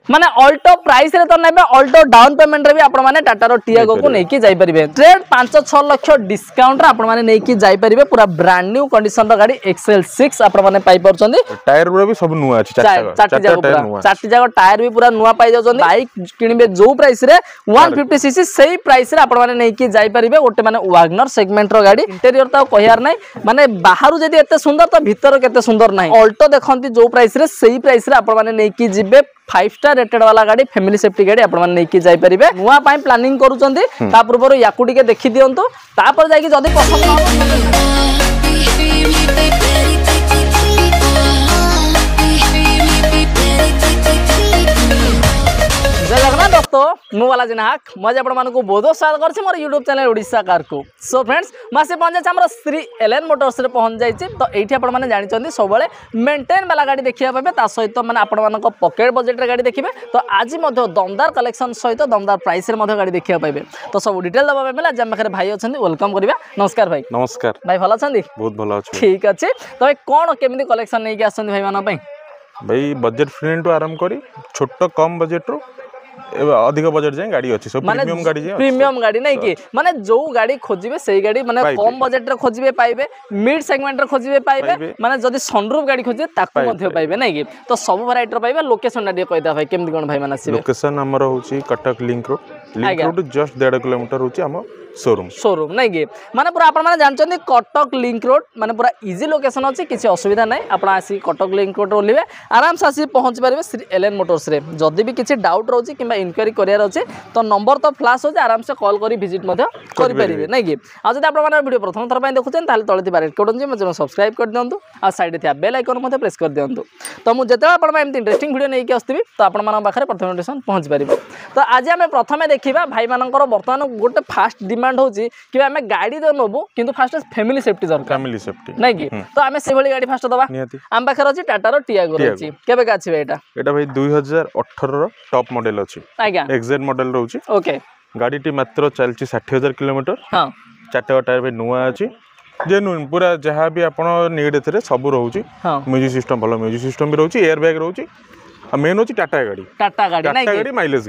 माने Alto price रे तो नेबे अल्टो डाउन पेमेंट रे भी आपण माने टाटा रो टियागो को नेकी जाई परिबे ट्रेड 5-6 लाख डिस्काउंट रे आपण माने नेकी जाई परिबे पूरा ब्रांड न्यू कंडीशन रो गाड़ी XL6 आपण माने पाई परछंदी टायर पूरा भी सब नुवा अछि चारटी जागो टायर भी पूरा नुवा पाई जाउछंदी बाइक किनिबे जो प्राइस रे 150 सीसी सेही प्राइस रे आपण माने नेकी जाई परिबे ओटे माने वैगनर सेगमेंट रो गाड़ी इंटीरियर तो कहियार नै माने बाहरु जदी एते सुंदर तो भीतर केते सुंदर नै अल्टो देखंती जो प्राइस रे सेही प्राइस रे आपण माने नेकी जिबे 5 स्टार रेटेड वाला गाड़ी फैमिली सेफ्टी गाड़ी आपण माने नेकी जाई परिबे नुवा पाई प्लानिंग करूचंदी ता पूर्व याकू टिके देखि दियंतो तापर जाई कि जदी पसंद न दोस्तों मु वाला जिनाक मजे आपण मानको बहुत स्वागत करछि मोर YouTube चैनल ओडिसा कार को सो फ्रेंड्स मासे पहुंचे छ हमर श्री एलएन मोटर्स रे पहुंच जाई छी तो एठी आपण माने जानि चंदी सब बेले मेंटेन वाला गाड़ी देखिया पाबे ता सहित माने आपण मानको पॉकेट बजट रे गाड़ी देखिबे तो आज मध्य दमदार कलेक्शन सहित दमदार प्राइस रे मध्य गाड़ी देखिया पाबे तो सब डिटेल दबा बेला जम पाखरे भाई अछंदी वेलकम करबा नमस्कार भाई नमस्कार भाई भलो अछंदी बहुत भलो अछि ठीक अछि तो कोन केमिति कलेक्शन नै के आछंदी भाई माना पई भाई बजट फ्रेंड तो आराम करी छोटो कम बजट रो अधिक बजट जाए गाड़ी अछि सब प्रीमियम गाड़ी जे प्रीमियम गाड़ी नै कि माने जो गाड़ी खोजिबे सेही गाड़ी माने कम बजट रे खोजिबे पाइबे मिड सेगमेंट रे खोजिबे पाइबे माने जदी सनरूफ गाड़ी खोजिबे ताकू मध्ये पाइबे नै कि तो सब वैरायटी रो पाइबे लोकेशन डा दिए कहदा भाई केमति कोन भाई माने आसीबे लोकेशन हमर होची Cuttack link road just 1.5 kilometre होची हम शोरूम नहीं कि माने पूरा आपण माने जानचंदी कटक लिंक रोड माने पूरा इजी लोकेशन अछि किछि असुविधा नै आपण आसी कटक लिंक रोड ओलिबे आराम से आसी पहुंच परिबे श्री एलएन मोटर्स रे जदी भी किछि डाउट रहउछि किबा इंक्वायरी करियर अछि तो नंबर तो फ्लैश हो जे आराम से कॉल करी विजिट मध्ये करि परिबे नै कि आ जदी आपण माने वीडियो प्रथम थर पय देखुछन ताले तळे थिबा रेड बटन जे मजे सब्सक्राइब कर दियंतु आ साइड थिया बेल आइकन मध्ये प्रेस कर दियंतु तो मु जेते आपण मा एमति इंटरेस्टिंग वीडियो नै कि आस्तिबी तो आपण माने बाखरे प्रथम नोटिफिकेशन पहुंच परिबे तो आज हम प्रथमे देखिबा भाई मानकर वर्तमान गोटे फास्ट डिमांड होछि कि आमे गाड़ी दो नबो किंतु फास्ट फैमिली सेफ्टी दरकार फैमिली सेफ्टी नै कि तो आमे से भली गाड़ी फास्ट दबा आम पाखर अछि टाटा रो टियागो अछि केबे का अछि एटा भाई 2018 रो टॉप मॉडल अछि आज्ञा एक्जेड मॉडल रहउछि ओके गाड़ी टी मात्र 60,000 किलोमीटर हां चारटा टायर पे नुवा अछि जेनुइन पूरा जहां भी आपण नीड एथरे सब रहउछि म्यूजिक सिस्टम भलो म्यूजिक सिस्टम भी रहउछि एयर बैग रहउछि मेन होची टाटा गाड़ी नहीं माइलेज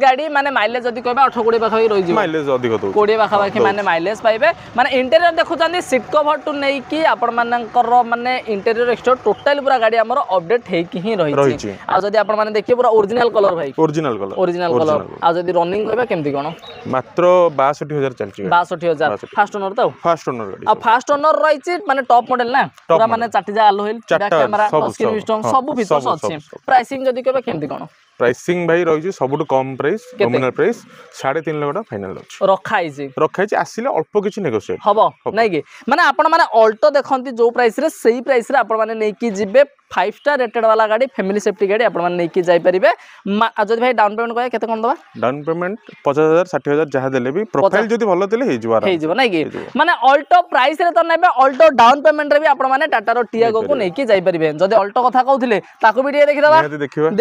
गाड़ी माने माइलेज जदी कहबा 18-20 पाखा रहि जी माइलेज अधिक दउ 20 पाखा पाखी माने माइलेज पाइबे माने इंटीरियर देखु जानी सीट कवर टू नै कि आपण मानकर माने इंटीरियर एक्सटर टोटल पूरा गाड़ी हमर अपडेट हे कि ही रहि छी आ जदी आपण माने देखिए पूरा ओरिजिनल कलर भाई ओरिजिनल कलर आ जदी रनिंग कहबा केमति कोन मात्र 62000 चलची 62000 फास्ट ओनर तो फास्ट ओनर गाड़ी आ फास्ट ओनर रहि छी माने टॉप मॉडल ना पूरा माने चाटी जा alloy wheel back camera screen system सब फीचर्स अछि प्राइसिंग जदी कहबा केमति कोन प्राइसिंग भाई रही सबुठ कम price nominal price 3.5 lakh final रखाई आसिले अल्प किछि नेगोशिएट हबो नै कि माने आपण माने अल्टो देखंती जो प्राइस रे सेही प्राइस रे आपण माने नै कि जिबे 5 स्टार रेटेड वाला गाड़ी फैमिली सेफ्टी गाड़ी आपण माने नै कि जाई परिबे जदी भाई डाउन पेमेंट कहे केते कोन दबा डाउन पेमेंट 50000 60000 जहा देले भी प्रोफाइल जदी भलो देले हे जिवो नै कि माने अल्टो प्राइस रे तो नेबे अल्टो डाउन पेमेंट रे भी आपण माने टाटा रो टियागो को नै कि जाई परिबे जदी अल्टो कथा कहउथिले ताको भी देखि दबा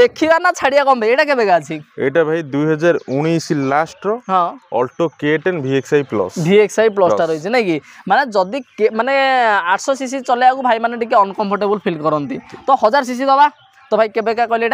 देखिबा ना छाड़िया कम एटा केबे गाछि एटा भाई 2019 लास्ट रो हां अल्टो K10 VXI प्लस ता रहि छै नै कि माने जदी माने 800 सीसी चले आगु भाई माने टिके अनकंफर्टेबल फील करंती तो 1000 सीसी दबा तो भाई केबे का कहले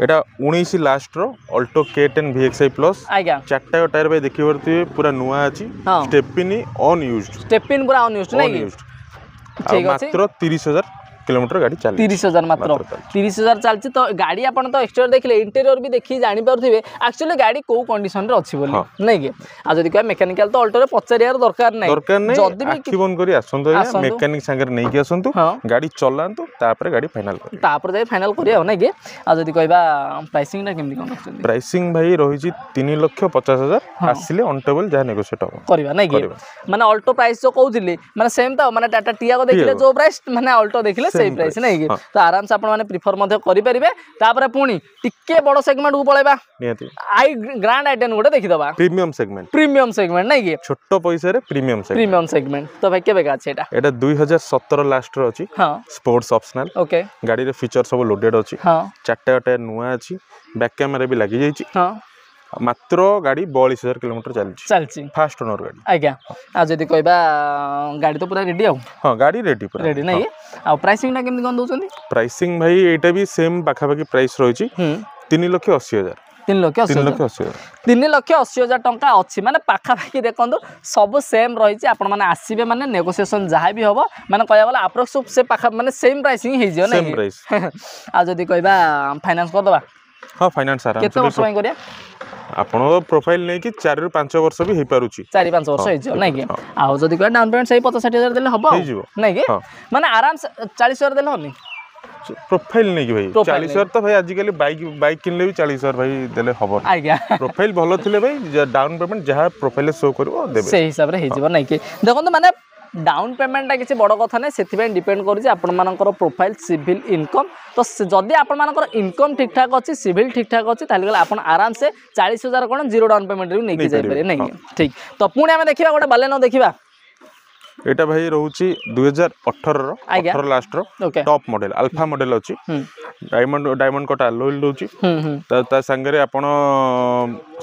एटा 19 last row Alto K10 VXI plus आज्ञा चारटा टायर भाई देखि परती पूरा नुवा अछि स्टेपिनी अनयूज्ड स्टेपिन पूरा अनयूज्ड नै कि ठीक अछि मात्र 30000 किलोमीटर गाड़ी चल 30000 मात्र 30000 चलछि तो गाड़ी आपण तो एक्सटीरियर देखले इंटीरियर भी देखि जानि परथिबे एक्चुअली गाड़ी को कंडीशन रे अछि बोली नै कि आ जदी कोइ मैकेनिकल तो अल्टो रे पचरियार दरकार नै जदी भी आखिबन करी आसंतो या मैकेनिक संगे नै कि आसंतो गाड़ी चलांतो तापर गाड़ी फाइनल करी तापर जाय फाइनल करिया नै कि आ जदी कहबा प्राइसिंग ना केमि कोन प्राइसिंग भाई रहि छी 3,50,000 आसिले ऑन टेबल जा नेगोशिएट हो करबा नै कि माने अल्टो प्राइस जो कहउथिले माने सेम तो माने टाटा टियागो देखले जो प्राइस माने अल्टो देखले सेम प्राइस नै कि तो आराम से आपण माने प्रेफर मध्ये करि परिबे तापर पुणी टिके बडो सेगमेंट को पळेबा नियति आई ग्रैंड आइटन गोटे देखि दबा प्रीमियम सेगमेंट नै कि छोटो पैसा रे प्रीमियम सेगमेंट तो भाई केबे का छै एटा 2017 लास्ट रो अछि हां स्पोर्ट्स ऑप्शनल ओके गाड़ी रे फीचर सब लोडेड अछि हां चारटा टायर नुवा अछि बैक कैमरा भी लागि जाई छी हां मात्र गाड़ी 42,000 किलोमीटर चलछि फास्ट ओनर गाड़ी आज्ञा आ जदी कहबा गाड़ी तो पूरा रेडी हां गाड़ी रेडी पूरा रेडी नै आ प्राइसिंग ना केमि कोन दोछंदी प्राइसिंग भाई एटा भी सेम बाखा बाकी प्राइस रहछि 3,80,000 3,80,000 टंका अच्छी माने पाखापाखि देखो सब सेम रही आपण मैंने आसबे माने नेगोसिएशन जहाँ भी हम मैंने कह गला अप्रोक्स से पाखा माने सेम प्राइस ही हो ना आ जदि कहबा फाइनेंस कर दबा हां फाइनेंस आराम केते वर्ष पय करिया आपण प्रोफाइल नै कि 4 ରୁ 5 वर्ष भी हे पारुची 4-5 वर्ष हे जो नै कि आ जदि कहबा डाउन पेमेंट सही 50-60,000 देले हबो नै कि माने आराम से 40,000 देले होनी प्रोफाइल नहीं कि भाई 40,000 तो भाई आजिकल बाइक किनले भी 40,000 भाई देले हबो आज्ञा प्रोफाइल भलो थिले भाई डाउन पेमेंट जहाँ प्रोफाइल शो करबो देबे से हिसाब रे हे जीव नै कि देखो तो माने डाउन पेमेंट किसी बड़ कथा ना से डिपेंड कर प्रोफाइल सिविल इनकम तो जदि आपर इनकम ठीक ठाक अच्छी सिविल ठीक ठाक अच्छी ताले आप आराम से 40,000 कौन जीरो डाउन पेमेंट भी नहीं जाए नहीं ठीक तो पुणी आम देखा गोटे बालेनो देखा एटा भाई रहउची 2018 last row top model alpha model अछि डायमंड कटा लोइल दोची ता संगे रे आपण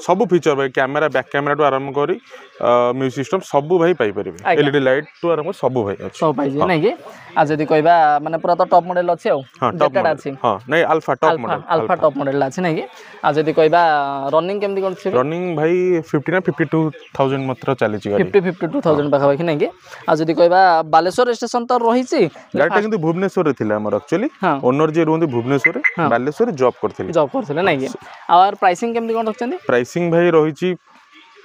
सब फीचर भाई कैमरा बैक कैमरा टू आरंभ करी म्यूजिक सिस्टम सब भाई पाई परिबे एलईडी लाइट टू आरंभ सब भाई अछि सब भाई जे नै कि आ जदी कहबा माने पूरा तो टॉप मॉडल अछि आ जेटा अछि हां नै अल्फा टॉप मॉडल अछि नै कि आ जदी कहबा रनिंग केमदी कोन छी रनिंग भाई 50 ना 52,000 मात्र चली छी गाड़ी 52,000 पाखा कि नै कि आ जदी कहबा बालेश्वर स्टेशन तो रही छी गाड़ीटा किंतु भुवनेश्वर रे थिला हमर एक्चुअली ओनर जे रहंदी भुवनेश्वर रे बालेश्वर जॉब करथिले नै कि और प्राइसिंग केमदी कोन रखचंदी प्राइसिंग भाई रही छी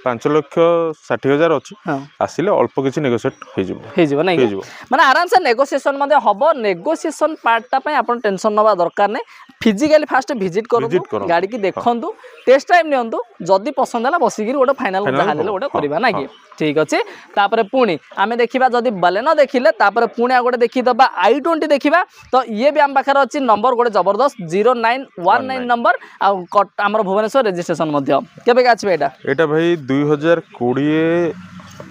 5,60,000 अच्छी आसिले अल्प किसी नेगोशिएट हो माने आराम से नेगोशिएशन मध्ये हबो नेगोशिएशन पार्टटा पय आपण टेंशन नबा दरकार नै फिजिकली फास्ट विजिट करू गाड़ी की देखंतु टेस्ट टाइम नियंतु जदी पसंद हला बसिगिरी ओडा फाइनल जाहाले ओडा करबा ना कि ठीक अछि तापरे पुणी आमे देखिबा जदी बालेनो देखिले तापरे पुणी आ गोटे देखि दबा i20 देखिबा तो ये भी आम पाखर अछि नंबर गोटे जबरदस्त 0919 नंबर आ हमर भुवनेश्वर रजिस्ट्रेशन मध्ये केबे आछबे एटा भाई 2020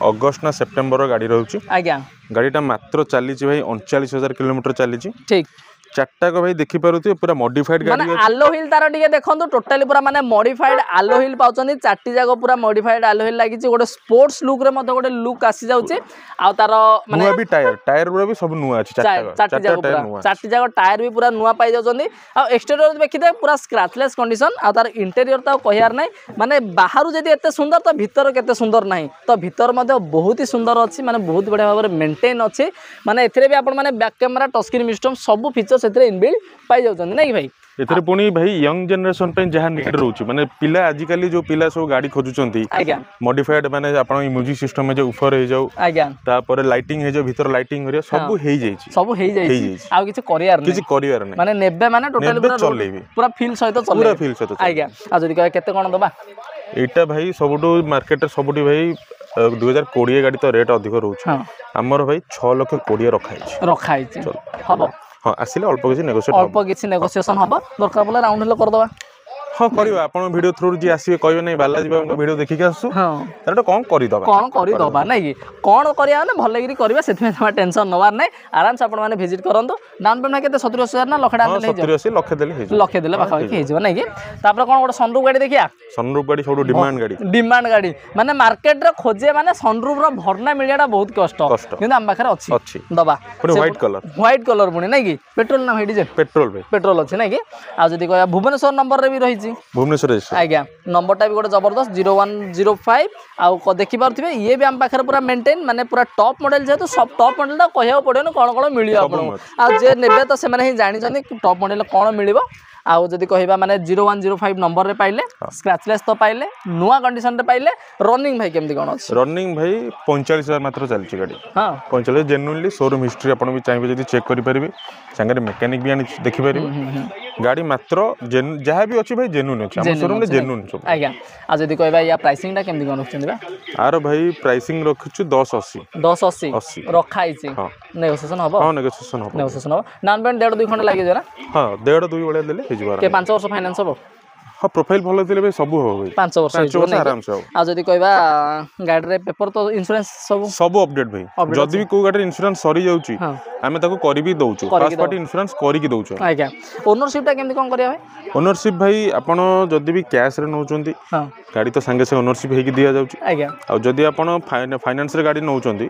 अगस्त ना सेप्टेम्बर गाड़ी रहउची आज्ञा गाड़ीटा मात्र चली भाई 39,000 किलोमीटर चली ठीक चारटा को भाई देखि पारुथि पूरा मॉडिफाइड गाड़ी माने आलो हिल तार टिके देखंतु टोटली पूरा माने मॉडिफाइड आलो हिल पाउचनी चारटी जागो पूरा मॉडिफाइड आलो हिल लागिची गोटे स्पोर्ट्स लुक रे मते गोटे लुक आसी जाउची आ तार माने नुवा भी टायर पूरा भी सब नुवा अछि चारटी जागो टायर भी पूरा नुवा पाई जाउचनी आ एक्सटीरियर देखिते पूरा स्क्रैचलेस कंडीशन आ तार इंटीरियर ता कहियार नै माने बाहरु जदी एते सुंदर तो भीतर केते सुंदर नाही तो भीतर मते बहुत ही सुंदर अछि माने बहुत बढ़िया भाबरे मेंटेन अछि माने एथरे भी आपण माने back camera touch screen system सब फीचर सेतरे इनबिल्ट पाई जाउचनी नै भाई एथरे पुणी भाई यंग जनरेशन पे जहाँ नीड रोची माने पिला आजिकली जो पिला सब गाड़ी खोजुचंती मॉडिफाइड माने आपण म्यूजिक सिस्टम में जो ऊपर हे जाऊ तापर लाइटिंग हे जो भीतर लाइटिंग करिया सब हेई जाईची सब हेई जाईची आ किछ करियार नै माने नेबे माने टोटली पूरा फील सहित चले पूरा फील सहित आज्ञा आ जदी कहे केते कोन दबा एटा भाई सबटू मार्केट सबटू भाई 2020 गाड़ी तो रेट अधिक रहउछ हमर भाई 6,20,00,000 रखाई हबो हां आसिले अल्प किसी नेगोशिएशन हबो दरकार बोले राउंड हेलो कर दबा हाँ करबा आपण वीडियो थ्रू जी आसीबे कहबे नै बालाजी बाबू वीडियो देखि के आसु हां तारटा कोन करि दबा नै कि कोन करिया ने भल लगिरी करबा सेथमे तमा टेंशन नवार नै आराम से आपण माने विजिट करंतु डाउन पेमेंट केते 70,000 ना लखडा ले हे 70 लख देले हे लख देले बाखा हे जबा नै कि तापर कोन गोटे सनरूफ गाड़ी देखिया सनरूफ गाड़ी सब डिमांड गाड़ी माने मार्केट रे खोजे माने सनरूफ रो भरना मिलियाडा बहुत कष्ट किंतु हम बाखरे अछि दबा पुनी व्हाइट कलर पुनी नै कि पेट्रोल ना डीजल पेट्रोल अछि नै कि आ जदी कहया भुवनेश्वर नंबर रे भी रही भुवनेश्वर आज्ञा नंबरटा भी गोटे जबरदस्त 0105 आउ देखि पारथिबे ये भी हम पाखर पूरा मेंटेन माने पूरा टॉप मॉडल जेतो सब टॉप मॉडल ता कहया पड़ियो कोन कोन मिलियो आपन आ जे नेबे तो से माने ही जानि जनी टॉप मॉडल कोन मिलिबो आउ जदी कहबा माने 0105 नंबर रे पाइले स्क्रैचलेस तो पाइले नुवा कंडीशन रे पाइले रनिंग भाई केमदी कोन अछि रनिंग भाई 45,000 मात्र चलची गाड़ी हां 45 जेन्युइनली शोरूम हिस्ट्री आपण भी चाहिबे जदी चेक करि परिबे संगे मैकेनिक भी आनी देखि परिबे गाड़ी मात्र जहाँ भी अच्छी भाई जेन्युइन अछि हम शोरूम ले जेन्युइन सब आज्ञा आ जदी कहबा या प्राइसिंग ता केमदी कोन रखछन बा आरो भाई प्राइसिंग रखछु 1080 रखाई छी नेगोशिएशन हबो हां नेगोशिएशन हबो नान पेंट 1.5-2 खंड लागि जे ना हां 1.5-2 बळे देले हे जिबार के 5 वर्ष फाइनेंस हबो हां प्रोफाइल भलो दिले भाई सब हो भाई 5 वर्ष आराम से आ जदी कहबा गाड़ी रे पेपर तो इंश्योरेंस सब अपडेट भाई जदी भी को गाड़ी इंश्योरेंस सरी जाउची हमें ताको करी भी दउछु फर्स्ट पार्टी इंश्योरेंस करी की दउछु आज्ञा ओनरशिप ता केमदी कोन करिया भाई ओनरशिप भाई आपण जदी भी कैश रे नउचंती गाड़ी तो संगे से ओनरशिप हे की दिया जाउची आज्ञा आ जदी आपण फाइनेंस रे गाड़ी नउचंती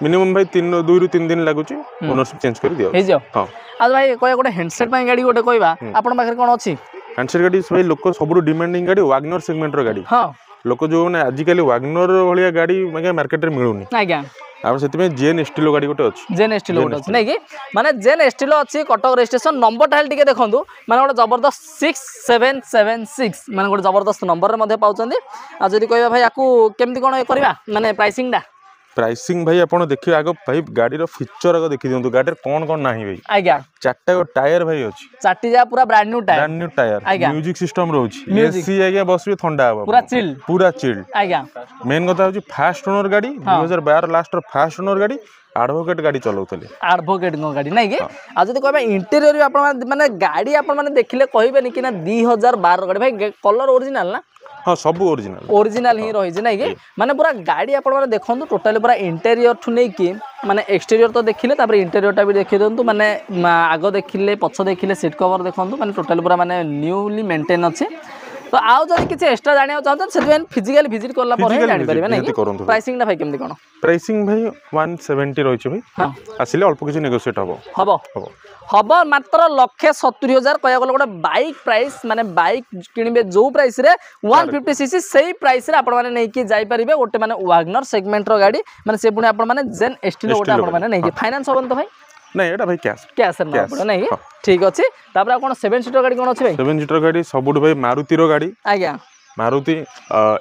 मिनिमम भाई 2 ରୁ 3 दिन लागुची ओनरशिप चेंज कर दियो हे जो हां आ भाई कोय गोटे हैंडसेट पय गाड़ी गोटे कहबा आपण पाखरे कोन अछि हैंडसेट गाड़ी भाई लोक सब डिमांडिंग गाड़ी वैगनर सेगमेंट रो गाड़ी हां लोक जो मैंने आजिकल वैगनर भाया गाड़ी मार्केट में मिलूनी आज्ञा आम से जेन स्टीलो गाड़ी गोटे अच्छी जेन स्टीलो गोटे अच्छी नहीं माने जेन स्टीलो अच्छी कटक रजिस्ट्रेशन नंबर टाइल टिके देखंतु माने गोटे जबरदस्त 6776 माने गोटे जबरदस्त नंबर रे मध्ये पाउचंदी आ जदी कहबा भाई याकू केमती कोन करबा माने प्राइसिंग डा प्राइसिंग भाई आपन देखिए आगो भाई गाड़ी रो फीचर आगो देखि दियंतु गाड़ी कोन कोन नाही भाई आज्ञा चारटा को टायर भाई अछि चारटी जा पूरा brand new tyre music system रोची एसी आज्ञा बसबे ठंडा हो पूरा चिल्ड आज्ञा मेन कथा होची फास्ट ओनर गाड़ी 2012 लास्ट रो फास्ट ओनर गाड़ी एडवोकेट गाड़ी चलाउतले एडवोकेट गाड़ी नहीं कि आ जदी कहबा इंटीरियर आपण माने गाड़ी आपण माने देखिले कहबेनी कि ना 2012 गाड़ी भाई कलर ओरिजिनल ना हाँ सब ओरिजिनल ही रही नहीं कि माने पूरा गाड़ी आपण माने देखंतु टोटली पूरा इंटीरियर ठु नै कि माने एक्सटीरियर तो देखिले तापर इंटीरियर टा भी देखि दंतु माने आगो देखिले पछ देखिले सीट कवर देखंतु माने टोटली पूरा माने न्यूली मेंटेन अछि तो आउ जदी किछ एक्स्ट्रा जानिया चाहत सेदिन फिजिकल विजिट करला पर जानि परबे नै प्राइसिंग ना भाई केमति कोन प्राइसिंग भाई 170 रहिछ भाई आसिले अल्प किछ नेगोशिएट हबो हबो मात्र 1,70,000 कहया गलो गोटे बाइक प्राइस माने बाइक किनिबे जो प्राइस रे 150 सीसी सेही प्राइस रे आपण माने नै कि जाई परिबे गोटे माने वैगनर सेगमेंट रो गाड़ी माने से पुनी आपण माने जेन स्टीलो गोटे आपण माने नै कि फाइनांस होबन तो भाई नहीं एटा भाई कैश ना पड़ो नहीं ठीक अछि तापर कोन 7 सीटर गाड़ी कोन अछि भाई 7 सीटर गाड़ी सबुड भाई मारुति रो गाड़ी आज्ञा मारुति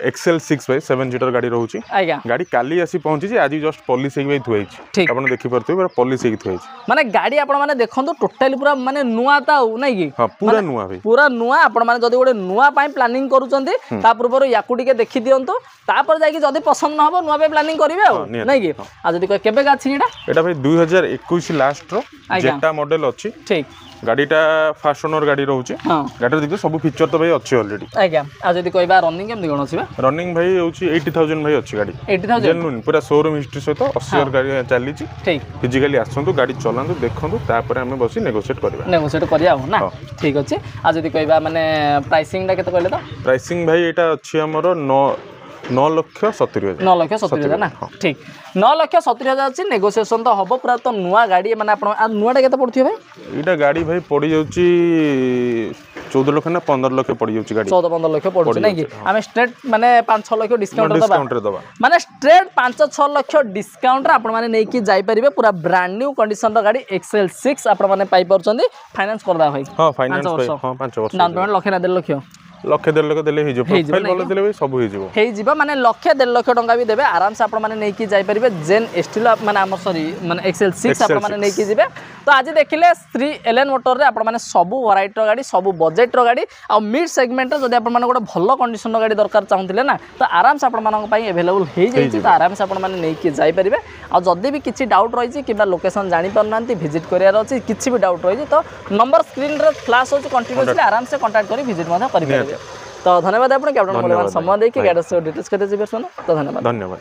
XL6 भाई 7 सीटर गाड़ी रहउची आज्ञा गाड़ी काली आसी पहुंची जे आज जस्ट पॉलिश हेइ थुइछि ठीक आपण देखि परते पूरा पॉलिश हेइ थुइछि माने गाड़ी आपण माने देखंतु टोटली पूरा माने नुआ ता नै कि हां पूरा नुआ भाई पूरा नुआ आपण माने जदी गोटे नुआ पई प्लानिंग करूचंती ता पूर्व याकू टिके देखि दियंतु तापर जाई कि जदी पसंद न हबो नुआ पे प्लानिंग करिवे नै कि आ जदी केबे गाछि एटा भाई 2021 लास्ट रो जेटा मॉडल अछि ठीक गाड़ीटा फास्ट ओनर गाड़ी रहउची गाड़ी देखियो सब फीचर तो भाई अछि ऑलरेडी आज्ञा आ जदी कहबा रनिंग केम दिगण अछि बा रनिंग भाई होउची 80,000 भाई अछि गाड़ी 80,000 जेन्युइन पूरा शोरूम हिस्ट्री सहित 80,000 गाड़ी चली छी ठीक फिजिकली आसंतु गाड़ी चलांतु देखंतु तापर हमें बसी नेगोशिएट करिया हो ना ठीक अछि आ जदी कहबा माने प्राइसिंग डा केते कहले तो प्राइसिंग भाई एटा अछि हमरो 9,70,000 9,70,000 ना ठीक 9,70,000 अछि नेगोशिएशन तो हबो पूरा तो नुआ गाड़ी माने आपण आ नुआटा केते पड़थियो भाई एटा गाड़ी भाई पड़ी जाउची 14 लाख ना 15 लाख पड़ी जाउची गाड़ी 14-15 लाख पड़छि नै कि हमें स्ट्रेट माने 5-6 लाख डिस्काउंट दबा माने स्ट्रेट 5-6 लाख डिस्काउंट रे आपण माने नै कि जाई परिबे पूरा ब्रांड न्यू कंडीशन रो गाड़ी XL6 आपण माने पाई परछंदी फाइनेंस करदा भाई हां फाइनेंस भाई हां 5 वर्ष डाउन पेमेंट लाख ना 1.5 लाख लक्षे 1.5 लाख देले हिजो प्रोफाइल बोले देले भाई सब हिजो हेइ जिवो माने लक्षे 1.5 लाख टंका भी देबे आराम से आपण माने नै कि जाई परिबे जेन स्टील माने हमर सॉरी माने XL6 आपण माने नै कि जिबे तो आज देखिले श्री एलएन मोटर रे आपण माने सब वैरायटी रो गाड़ी सब बजेट रो गाड़ी आ मिड सेगमेंट रे जदी आपण माने गोटे भलो कंडीशन रो गाड़ी दरकार चाहुतिले ना तो आराम से आपण मानक पई अवेलेबल हेइ जाई तो आराम से आपण माने नै कि जाई परिबे आ जदी भी किछि डाउट रहि छि किबा लोकेशन जानि परनांती विजिट करियार अछि किछि भी डाउट रहि छि तो नंबर स्क्रीन रे फ्लैश होछि कंटीन्यूअसली आराम से कांटेक्ट करी विजिट मध्ये करि परिबे तो धन्यवाद आपण कैप्टन मूल्यवान समय देखि गाड़ी से डिटेल्स करते जी तो धन्यवाद।